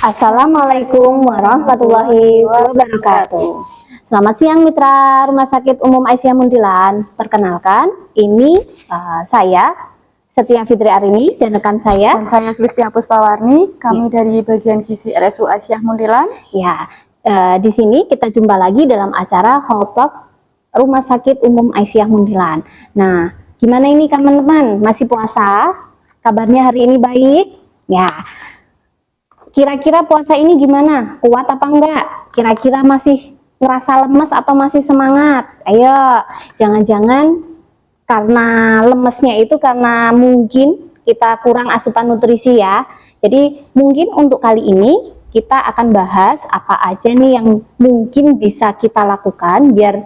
Assalamualaikum warahmatullahi wabarakatuh. Selamat siang mitra Rumah Sakit Umum Aisyah Muntilan. Perkenalkan, ini saya Setia Fitri Arini dan rekan saya. Dan saya Sulistia Puspawarni. Kami dari bagian gizi RSU Aisyah Muntilan. Ya, di sini kita jumpa lagi dalam acara Hotpot Rumah Sakit Umum Aisyah Muntilan. Nah, gimana ini teman-teman? Masih puasa? Kabarnya hari ini baik? Ya. Kira-kira puasa ini gimana? Kuat apa enggak? Kira-kira masih ngerasa lemes atau masih semangat? Ayo, jangan-jangan karena lemesnya itu karena mungkin kita kurang asupan nutrisi ya. Jadi mungkin untuk kali ini kita akan bahas apa aja nih yang mungkin bisa kita lakukan biar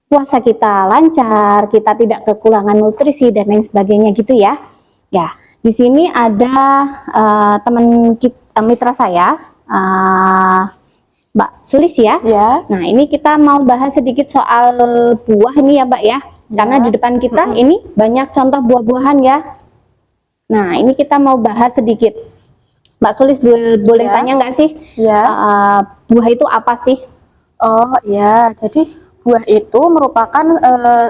puasa kita lancar, kita tidak kekurangan nutrisi dan lain sebagainya gitu ya. Ya. Di sini ada teman mitra saya, Mbak Sulis ya. Nah, ini kita mau bahas sedikit soal buah ini ya, Mbak ya. Karena di depan kita ini banyak contoh buah-buahan ya. Nah, ini kita mau bahas sedikit. Mbak Sulis boleh tanya nggak sih? Buah itu apa sih? Oh iya, jadi buah itu merupakan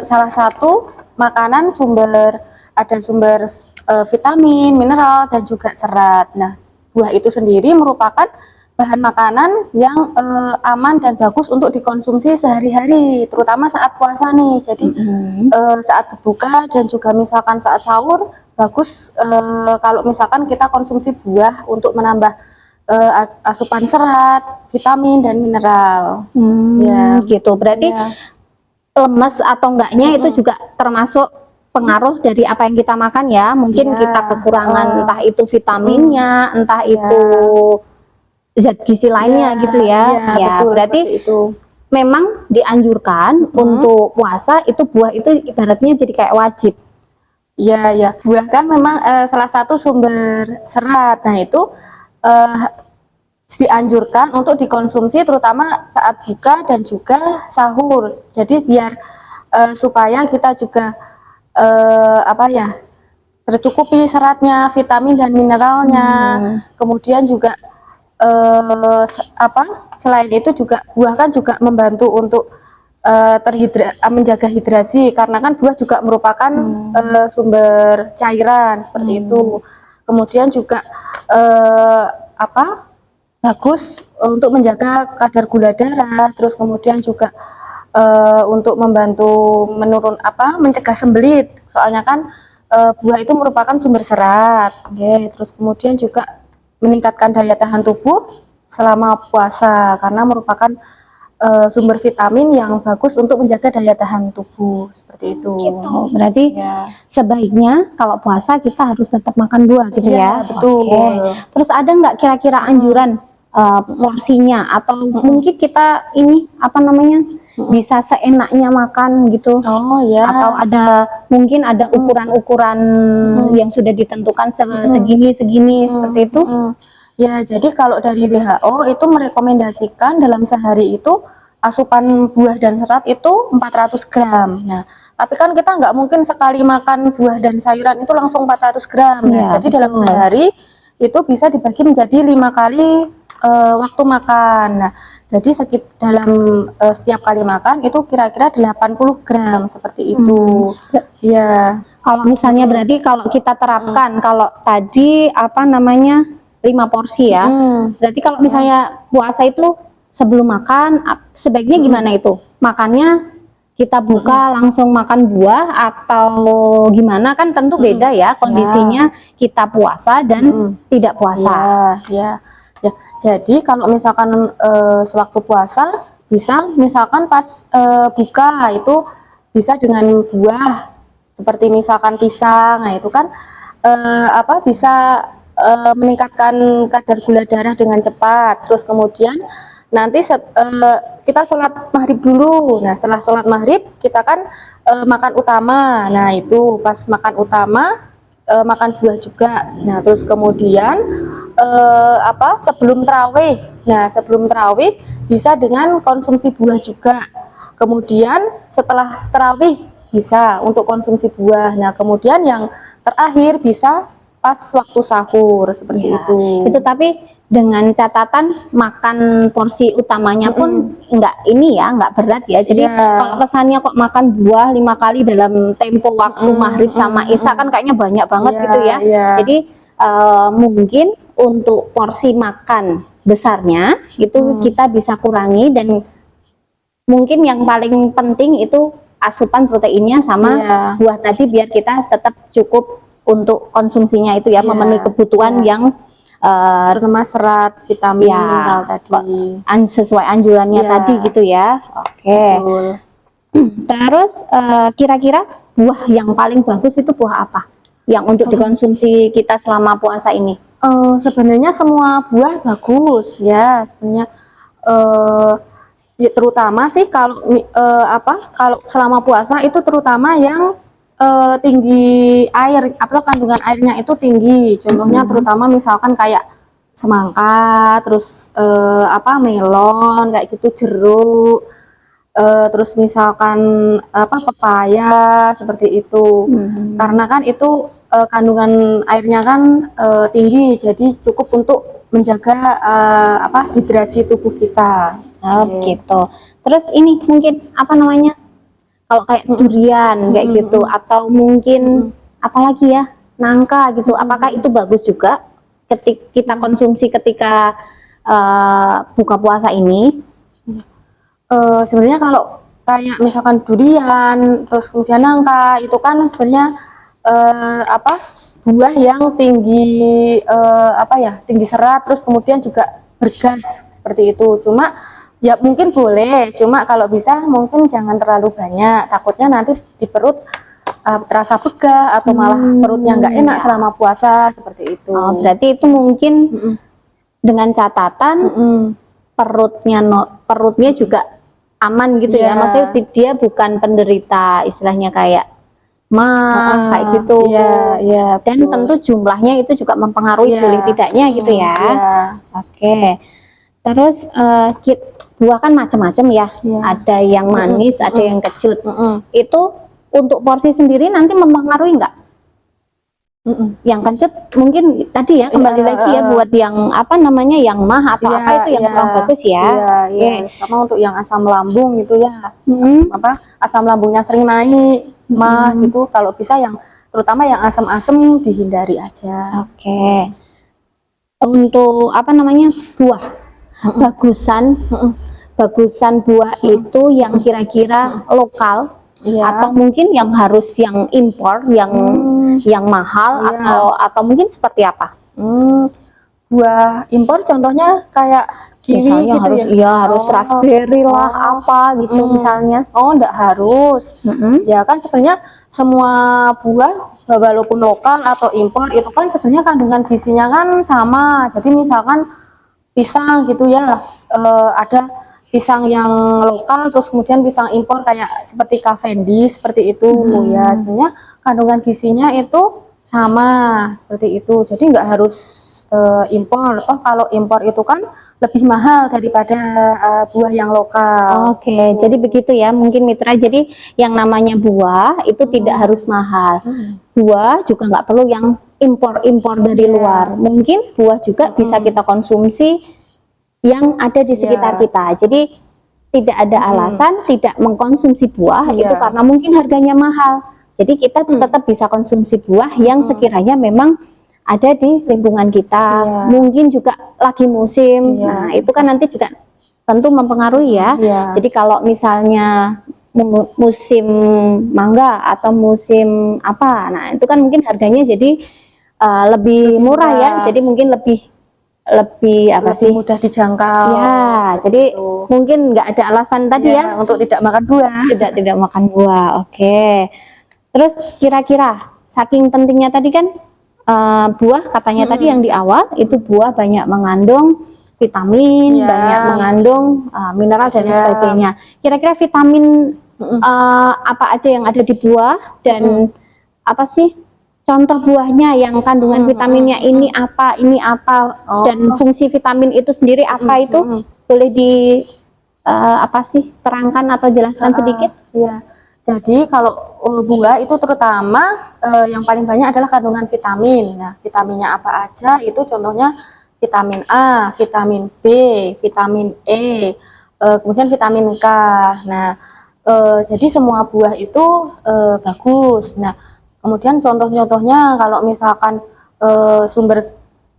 salah satu makanan ada sumber vitamin, mineral, dan juga serat. Nah, buah itu sendiri merupakan bahan makanan yang aman dan bagus untuk dikonsumsi sehari-hari, terutama saat puasa nih. Jadi saat berbuka dan juga misalkan saat sahur, bagus kalau misalkan kita konsumsi buah untuk menambah asupan serat, vitamin, dan mineral. Ya, gitu. Berarti lemes atau enggaknya itu juga termasuk pengaruh dari apa yang kita makan ya. Mungkin kita kekurangan entah itu vitaminnya, entah itu zat gizi lainnya gitu ya. Betul, berarti itu memang dianjurkan untuk puasa itu buah itu ibaratnya jadi kayak wajib. Iya, buah kan memang salah satu sumber serat. Nah, itu dianjurkan untuk dikonsumsi terutama saat buka dan juga sahur. Jadi biar supaya kita juga tercukupi seratnya, vitamin dan mineralnya. Kemudian juga selain itu juga buah kan juga membantu untuk menjaga hidrasi, karena kan buah juga merupakan sumber cairan seperti itu. Kemudian juga bagus untuk menjaga kadar gula darah, terus kemudian juga untuk membantu mencegah sembelit, soalnya kan buah itu merupakan sumber serat. Terus kemudian juga meningkatkan daya tahan tubuh selama puasa karena merupakan sumber vitamin yang bagus untuk menjaga daya tahan tubuh seperti itu. Gitu. Berarti sebaiknya kalau puasa kita harus tetap makan buah gitu ya. Betul. Terus ada nggak kira-kira anjuran porsinya atau mungkin kita ini bisa seenaknya makan gitu? Atau mungkin ada ukuran-ukuran yang sudah ditentukan segini seperti itu? Ya, jadi kalau dari WHO itu merekomendasikan dalam sehari itu asupan buah dan serat itu 400 gram. Nah, tapi kan kita nggak mungkin sekali makan buah dan sayuran itu langsung 400 gram. Nah, jadi dalam sehari itu bisa dibagi menjadi 5 kali waktu makan. Nah, jadi dalam setiap kali makan itu kira-kira 80 gram seperti itu. Kalau misalnya berarti kalau kita terapkan kalau tadi 5 porsi ya. Berarti kalau misalnya puasa itu sebelum makan sebaiknya gimana itu? Makannya kita buka langsung makan buah atau gimana, kan tentu beda ya kondisinya kita puasa dan tidak puasa. Jadi kalau misalkan sewaktu puasa bisa misalkan pas buka itu bisa dengan buah seperti misalkan pisang. Nah, itu kan bisa meningkatkan kadar gula darah dengan cepat. Terus kemudian nanti kita sholat maghrib dulu. Nah, setelah sholat maghrib kita kan makan utama. Nah, itu pas makan utama makan buah juga. Nah, terus kemudian sebelum tarawih. Nah, sebelum tarawih bisa dengan konsumsi buah juga. Kemudian setelah tarawih bisa untuk konsumsi buah. Nah, kemudian yang terakhir bisa pas waktu sahur seperti itu. Itu tapi dengan catatan makan porsi utamanya pun nggak berat ya. Jadi Iya. kalau kesannya kok makan buah 5 kali dalam tempo waktu maghrib sama isya kan kayaknya banyak banget Iya, gitu ya. iya. Jadi mungkin untuk porsi makan besarnya itu kita bisa kurangi, dan mungkin yang paling penting itu asupan proteinnya sama Iya. buah tadi, biar kita tetap cukup untuk konsumsinya itu ya, Iya, memenuhi kebutuhan iya. yang Terutama serat, vitamin, ya, mineral tadi. sesuai anjurannya Iya. tadi gitu ya. Oke. Betul. Terus kira-kira buah yang paling bagus itu buah apa yang untuk dikonsumsi kita selama puasa ini? Sebenarnya semua buah bagus ya sebenarnya, ya, terutama sih kalau kalau selama puasa itu terutama yang tinggi air atau kandungan airnya itu tinggi. Contohnya terutama misalkan kayak semangka, terus melon kayak gitu, jeruk, terus misalkan pepaya seperti itu. Karena kan itu kandungan airnya kan tinggi, jadi cukup untuk menjaga hidrasi tubuh kita. Oh, gitu. Terus ini mungkin apa namanya? Kalau kayak durian kayak gitu, atau mungkin apalagi ya, nangka gitu. Apakah itu bagus juga ketika kita konsumsi ketika buka puasa ini? Sebenarnya kalau kayak misalkan durian, terus kemudian nangka, itu kan sebenarnya buah yang tinggi tinggi serat, terus kemudian juga bergas seperti itu. Cuma ya mungkin boleh, cuma kalau bisa mungkin jangan terlalu banyak, takutnya nanti di perut terasa begah atau malah perutnya nggak enak selama puasa seperti itu. Oh, berarti itu mungkin dengan catatan perutnya juga aman gitu ya. Maksudnya dia bukan penderita istilahnya kayak kayak gitu. Dan betul. tentu jumlahnya itu juga mempengaruhi boleh tidaknya gitu ya. Oke. Terus buah kan macam-macam ya. Ada yang manis, ada yang kecut. Itu untuk porsi sendiri nanti mempengaruhi nggak? Yang kecut mungkin tadi ya, kembali lagi ya, buat yang apa namanya, yang mah atau apa itu yang kurang bagus ya. Sama untuk yang asam lambung gitu ya, asam lambungnya sering naik, mah gitu, kalau bisa yang terutama yang asam-asam dihindari aja. Oke. Untuk apa namanya, buah bagusan buah itu yang kira-kira lokal atau mungkin yang harus yang impor, yang mahal, atau mungkin seperti apa? Buah impor contohnya kayak kiwi Misalnya gitu harus ya? harus raspberry lah, apa gitu misalnya. Enggak harus. Ya kan sebenarnya semua buah walaupun lokal atau impor itu kan sebenarnya kandungan gizinya kan sama. Jadi misalkan pisang gitu ya, ada pisang yang lokal terus kemudian pisang impor kayak seperti Cavendish seperti itu ya, sebenarnya kandungan gizinya itu sama seperti itu, jadi nggak harus impor. Kalau impor itu kan lebih mahal daripada buah yang lokal. Oke, jadi begitu ya mungkin Mitra. Jadi yang namanya buah itu tidak harus mahal. Buah juga nggak perlu yang impor dari luar. Mungkin buah juga bisa kita konsumsi yang ada di sekitar kita. Jadi tidak ada alasan tidak mengkonsumsi buah itu karena mungkin harganya mahal. Jadi kita tetap bisa konsumsi buah yang sekiranya memang ada di lingkungan kita. Mungkin juga lagi musim. Nah, itu kan nanti juga tentu mempengaruhi ya. Jadi kalau misalnya musim mangga atau musim apa, nah itu kan mungkin harganya jadi lebih murah ya. Jadi mungkin lebih mudah dijangkau. Ya, jadi mungkin nggak ada alasan tadi ya untuk tidak makan buah. Tidak makan buah. Oke. Terus kira-kira saking pentingnya tadi kan buah katanya tadi yang di awal itu buah banyak mengandung vitamin, banyak mengandung mineral dan sebagainya. Kira-kira vitamin apa aja yang ada di buah, dan apa sih contoh buahnya yang kandungan vitaminnya ini apa, dan fungsi vitamin itu sendiri apa itu boleh di terangkan atau jelaskan sedikit? Ya, jadi kalau buah itu terutama yang paling banyak adalah kandungan vitamin. Nah, vitaminnya apa aja itu contohnya vitamin A, vitamin B, vitamin E, kemudian vitamin K. Nah, jadi semua buah itu bagus. Nah, kemudian contoh-contohnya kalau misalkan sumber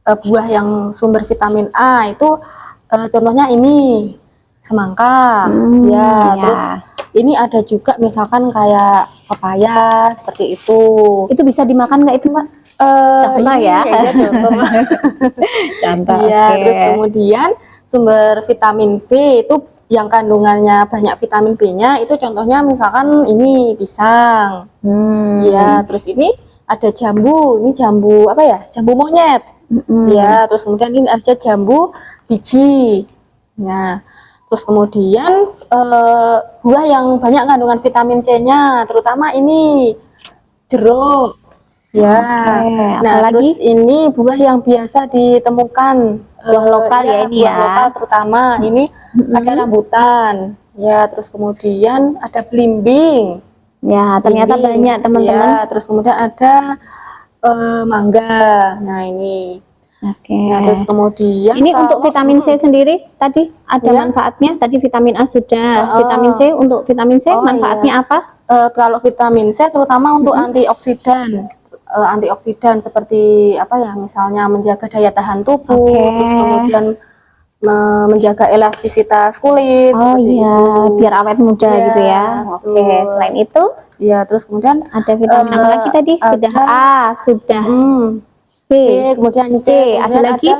buah yang sumber vitamin A itu contohnya ini semangka, ya. Ya. Terus ini ada juga misalkan kayak pepaya seperti itu. Itu bisa dimakan nggak itu, Mbak? Contoh Ini ya. ya contoh. Contoh. Iya, Oke. terus kemudian sumber vitamin B itu yang kandungannya banyak vitamin B-nya itu contohnya misalkan ini pisang. Ya, terus ini ada jambu. Ini jambu apa ya? Jambu monyet. Ya, terus kemudian ini ada jambu biji. Nah, terus kemudian buah yang banyak kandungan vitamin C-nya, terutama ini jeruk. Ya, Oke, nah apalagi? terus ini buah yang biasa ditemukan Buah lokal ya ini buah ya. lokal terutama ini ada rambutan. Ya, terus kemudian ada belimbing. Ya, ternyata Belimbing. banyak teman-teman. Ya, terus kemudian ada mangga. Nah ini. Oke. Nah terus kemudian Ini untuk kalau vitamin C sendiri tadi ada Ya. manfaatnya. Tadi vitamin A sudah. Oh. Vitamin C, untuk vitamin C Oh, manfaatnya apa? kalau vitamin C terutama untuk antioksidan. Antioksidan seperti apa ya, misalnya menjaga daya tahan tubuh, Oke. terus kemudian menjaga elastisitas kulit Oh seperti iya, itu. biar awet muda Iya, gitu ya. Oke, betul. selain itu Ya, terus kemudian ada vitamin apa lagi tadi? Sudah ada A, sudah B, kemudian C, ada kemudian lagi?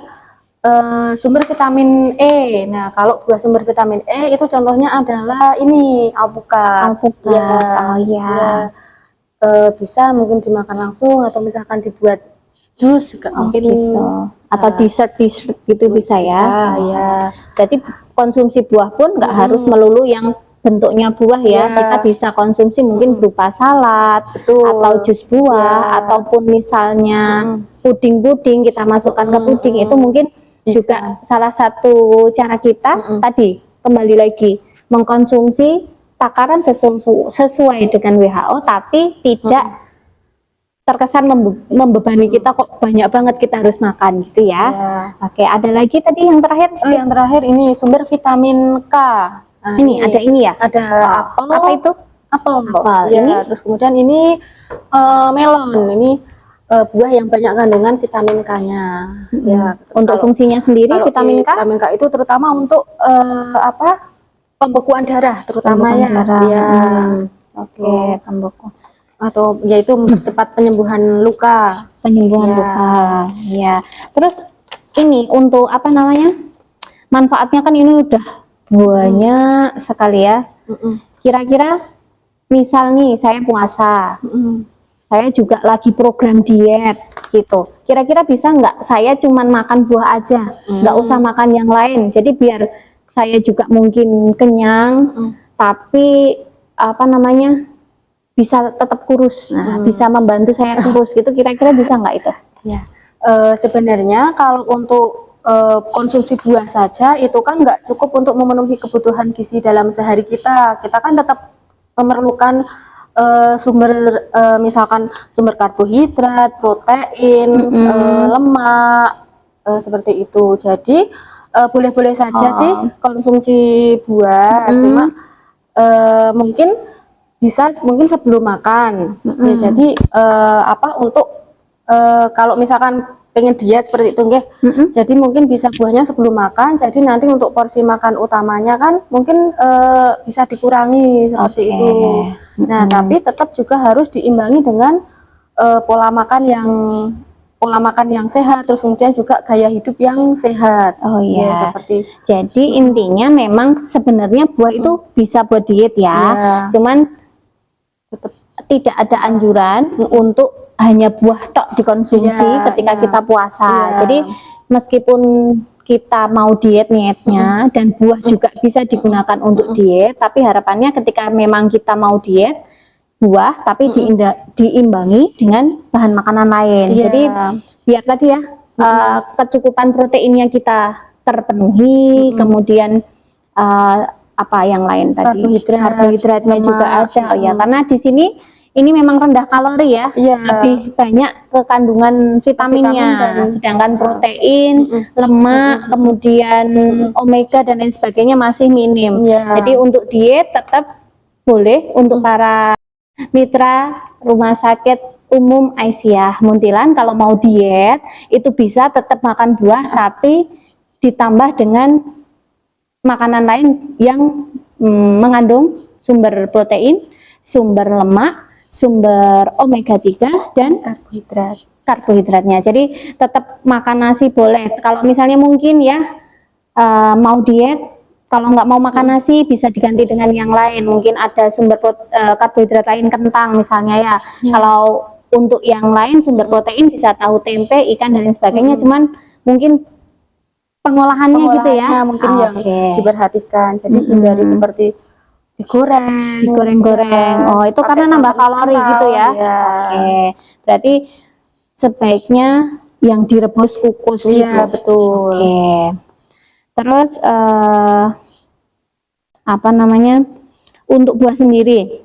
sumber vitamin E. Nah, kalau buah sumber vitamin E itu contohnya adalah ini alpukat. Alpukat. Ya, Oh iya. ya. Bisa mungkin dimakan langsung atau misalkan dibuat jus juga Oh mungkin gitu. Atau dessert gitu bisa ya. ya. Berarti konsumsi buah pun nggak harus melulu yang bentuknya buah ya. Iya. Kita bisa konsumsi mungkin berupa salad Betul. atau jus buah Ya. ataupun misalnya puding-puding kita masukkan ke puding itu mungkin Bisa. juga salah satu cara kita tadi kembali lagi mengkonsumsi takaran sesuai dengan WHO tapi tidak terkesan membebani kita kok banyak banget kita harus makan gitu ya. Oke, ada lagi tadi yang terakhir. Yang terakhir ini sumber vitamin K. Nah, ini ada ini ya. Ada apel. Apa itu? Apel. Ya, Ini? Terus kemudian ini melon. Ini buah yang banyak kandungan vitamin K-nya. Ya, untuk fungsinya sendiri vitamin K? Vitamin K itu terutama untuk pembekuan darah terutama pembekuan darah. Ya. Oke, pembekuan. Atau yaitu mempercepat penyembuhan luka. Penyembuhan luka. Ya. Terus ini untuk apa namanya? Manfaatnya kan ini udah banyak sekali ya. Kira-kira misal nih saya puasa. Saya juga lagi program diet gitu. Kira-kira bisa nggak saya cuman makan buah aja, nggak usah makan yang lain. Jadi biar saya juga mungkin kenyang, tapi apa namanya bisa tetap kurus. Nah, bisa membantu saya kurus gitu. Kira-kira bisa nggak itu? Ya, sebenarnya kalau untuk konsumsi buah saja itu kan nggak cukup untuk memenuhi kebutuhan gizi dalam sehari kita. Kita kan tetap memerlukan sumber misalkan sumber karbohidrat, protein, lemak seperti itu. Jadi boleh-boleh saja sih konsumsi buah, cuma mungkin bisa mungkin sebelum makan. Ya, jadi apa untuk kalau misalkan pengen diet seperti itu nggih. Jadi mungkin bisa buahnya sebelum makan. Jadi nanti untuk porsi makan utamanya kan mungkin bisa dikurangi seperti itu. Nah, tapi tetap juga harus diimbangi dengan pola makan yang sehat, terus kemudian juga gaya hidup yang sehat. Oh iya. Ya, seperti. Jadi intinya memang sebenarnya buah itu bisa buat diet ya. Cuman Tetap tidak ada anjuran untuk hanya buah tok dikonsumsi ketika kita puasa. Jadi meskipun kita mau dietnya dan buah juga bisa digunakan untuk diet, tapi harapannya ketika memang kita mau diet buah tapi diimbangi dengan bahan makanan lain. Jadi biar tadi ya kecukupan proteinnya kita terpenuhi, kemudian apa yang lain tadi karbohidratnya juga ada ya, karena di sini ini memang rendah kalori ya, Iya. lebih banyak ke kandungan vitaminnya, Vitamin dan sedangkan protein, lemak, kemudian omega dan lain sebagainya masih minim. Iya. Jadi untuk diet tetap boleh untuk para mitra Rumah Sakit Umum Aisyah Muntilan. Kalau mau diet itu bisa tetap makan buah, tapi ditambah dengan makanan lain yang mengandung sumber protein, sumber lemak, sumber omega 3 dan karbohidratnya. Jadi tetap makan nasi boleh. Kalau misalnya mungkin ya mau diet, kalau nggak mau makan nasi bisa diganti dengan yang lain. Mungkin ada sumber karbohidrat lain, kentang misalnya ya. Kalau untuk yang lain sumber protein bisa tahu tempe, ikan dan lain sebagainya. Cuman mungkin pengolahannya gitu ya. Mungkin yang diperhatikan. Jadi hindari seperti digoreng-goreng. Oh, itu karena nambah kalori gitu ya. Oke. Berarti sebaiknya yang direbus kukus gitu. Iya, betul. Oke. Terus apa namanya? Untuk buah sendiri.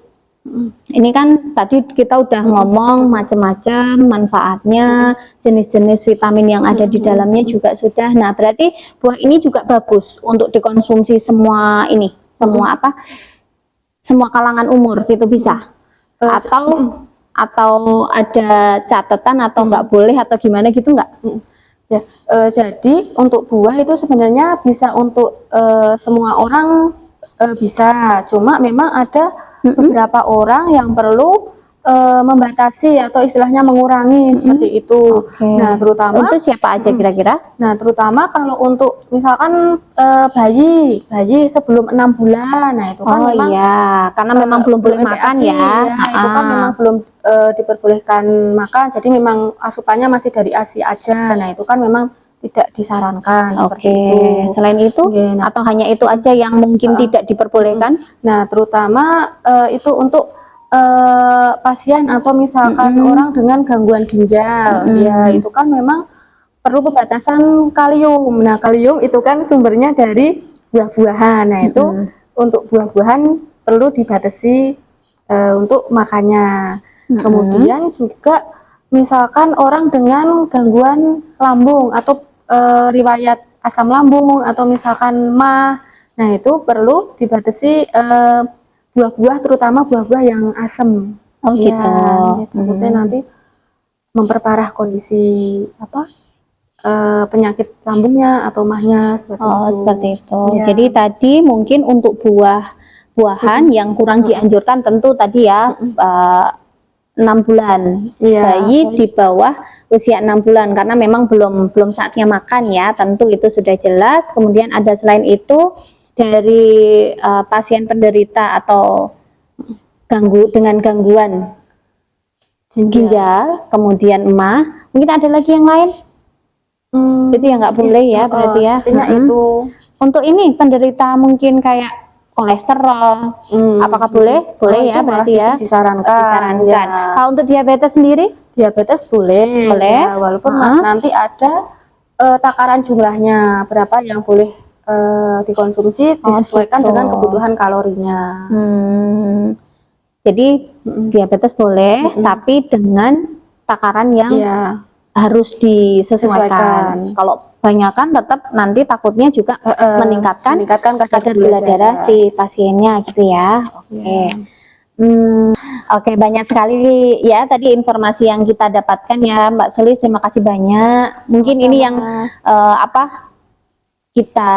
Ini kan tadi kita udah ngomong macam-macam manfaatnya, jenis-jenis vitamin yang ada di dalamnya juga sudah. Nah, berarti buah ini juga bagus untuk dikonsumsi semua ini, semua apa? Semua kalangan umur gitu bisa. Atau ada catatan atau nggak boleh atau gimana gitu nggak? Ya, jadi untuk buah itu sebenarnya bisa untuk semua orang bisa. Cuma memang ada beberapa orang yang perlu membatasi atau istilahnya mengurangi seperti itu. Nah, terutama untuk siapa aja kira-kira? Nah, terutama kalau untuk misalkan bayi sebelum 6 bulan, nah itu kan memang karena memang belum boleh makan ya. Itu kan memang belum diperbolehkan makan. Jadi memang asupannya masih dari ASI aja. Nah, itu kan memang tidak disarankan seperti itu. Selain itu atau hanya itu aja yang mungkin tidak diperbolehkan? Nah, terutama itu untuk pasien atau misalkan orang dengan gangguan ginjal, ya itu kan memang perlu pembatasan kalium. Nah, kalium itu kan sumbernya dari buah-buahan. Nah, itu untuk buah-buahan perlu dibatasi untuk makannya. Kemudian juga misalkan orang dengan gangguan lambung atau riwayat asam lambung atau misalkan MAH, nah itu perlu dibatasi buah-buah, terutama buah-buah yang asam. Oh gitu. Takutnya nanti memperparah kondisi penyakit lambungnya atau MAH-nya seperti itu. Seperti itu. Jadi tadi mungkin untuk buah-buahan yang kurang dianjurkan tentu tadi ya 6 bulan, bayi di bawah usia 6 bulan karena memang belum saatnya makan ya, tentu itu sudah jelas. Kemudian ada selain itu dari pasien penderita atau dengan gangguan ginjal, kemudian MAH, mungkin ada lagi yang lain? Itu yang nggak boleh ya berarti ya. Itu untuk ini penderita mungkin kayak kolesterol, apakah boleh? Boleh ya berarti ya. Disarankan. Kalau untuk diabetes sendiri? Diabetes boleh. Ya, walaupun nanti ada takaran jumlahnya berapa yang boleh dikonsumsi disesuaikan dengan kebutuhan kalorinya. Jadi diabetes boleh, tapi dengan takaran yang harus disesuaikan. Kalau banyakan tetap nanti takutnya juga meningkatkan kadar gula darah si pasiennya gitu ya. Oke, banyak sekali ya tadi informasi yang kita dapatkan ya Mbak Sulis, terima kasih banyak. Mungkin ini yang kita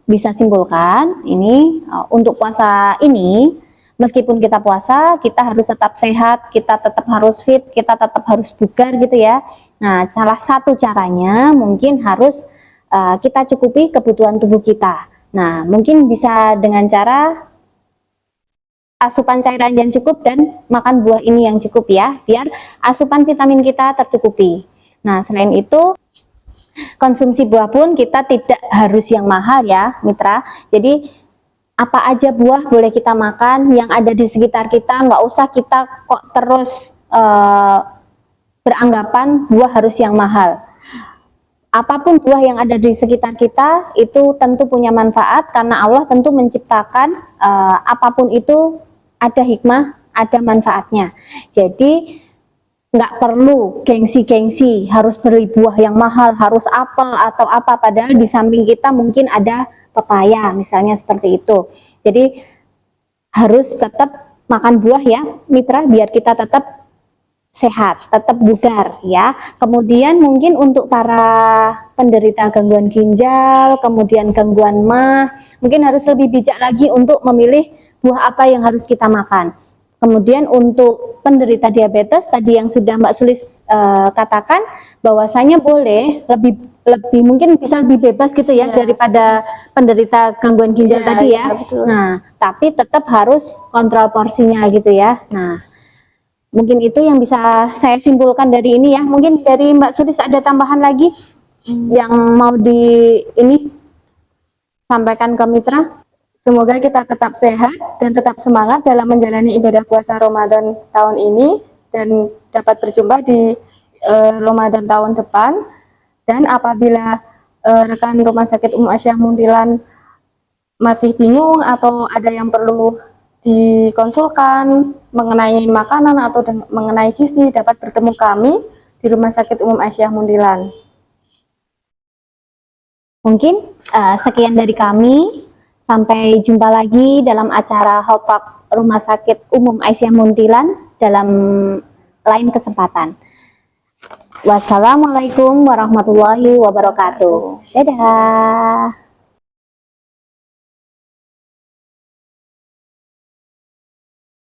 bisa simpulkan ini untuk puasa ini, meskipun kita puasa, kita harus tetap sehat, kita tetap harus fit, kita tetap harus bugar gitu ya. Nah, salah satu caranya mungkin harus kita cukupi kebutuhan tubuh kita. Nah, mungkin bisa dengan cara asupan cairan yang cukup dan makan buah ini yang cukup ya, biar asupan vitamin kita tercukupi. Nah, selain itu konsumsi buah pun kita tidak harus yang mahal ya, mitra. Jadi apa aja buah boleh kita makan yang ada di sekitar kita, nggak usah kita kok terus beranggapan buah harus yang mahal. Apapun buah yang ada di sekitar kita itu tentu punya manfaat karena Allah tentu menciptakan apapun itu ada hikmah ada manfaatnya. Jadi nggak perlu gengsi-gengsi harus beli buah yang mahal, harus apel atau apa, padahal di samping kita mungkin ada pepaya misalnya seperti itu. Jadi harus tetap makan buah ya mitra, biar kita tetap sehat, tetap bugar ya. Kemudian mungkin untuk para penderita gangguan ginjal, kemudian gangguan MAH, mungkin harus lebih bijak lagi untuk memilih buah apa yang harus kita makan. Kemudian untuk penderita diabetes tadi yang sudah Mbak Sulis katakan, bahwasanya boleh lebih mungkin bisa lebih bebas gitu ya daripada penderita gangguan ginjal tadi ya. Betul. Nah, tapi tetap harus kontrol porsinya gitu ya. Nah, mungkin itu yang bisa saya simpulkan dari ini ya. Mungkin dari Mbak Sulis ada tambahan lagi yang mau sampaikan ke mitra? Semoga kita tetap sehat dan tetap semangat dalam menjalani ibadah puasa Ramadan tahun ini dan dapat berjumpa di Ramadan tahun depan. Dan apabila rekan Rumah Sakit Umum Aisyah Muntilan masih bingung atau ada yang perlu dikonsulkan mengenai makanan atau mengenai gizi, dapat bertemu kami di Rumah Sakit Umum Aisyah Muntilan. Mungkin sekian dari kami. Sampai jumpa lagi dalam acara Hopak Rumah Sakit Umum Aisyah Muntilan dalam lain kesempatan. Wassalamualaikum warahmatullahi wabarakatuh. Dadah.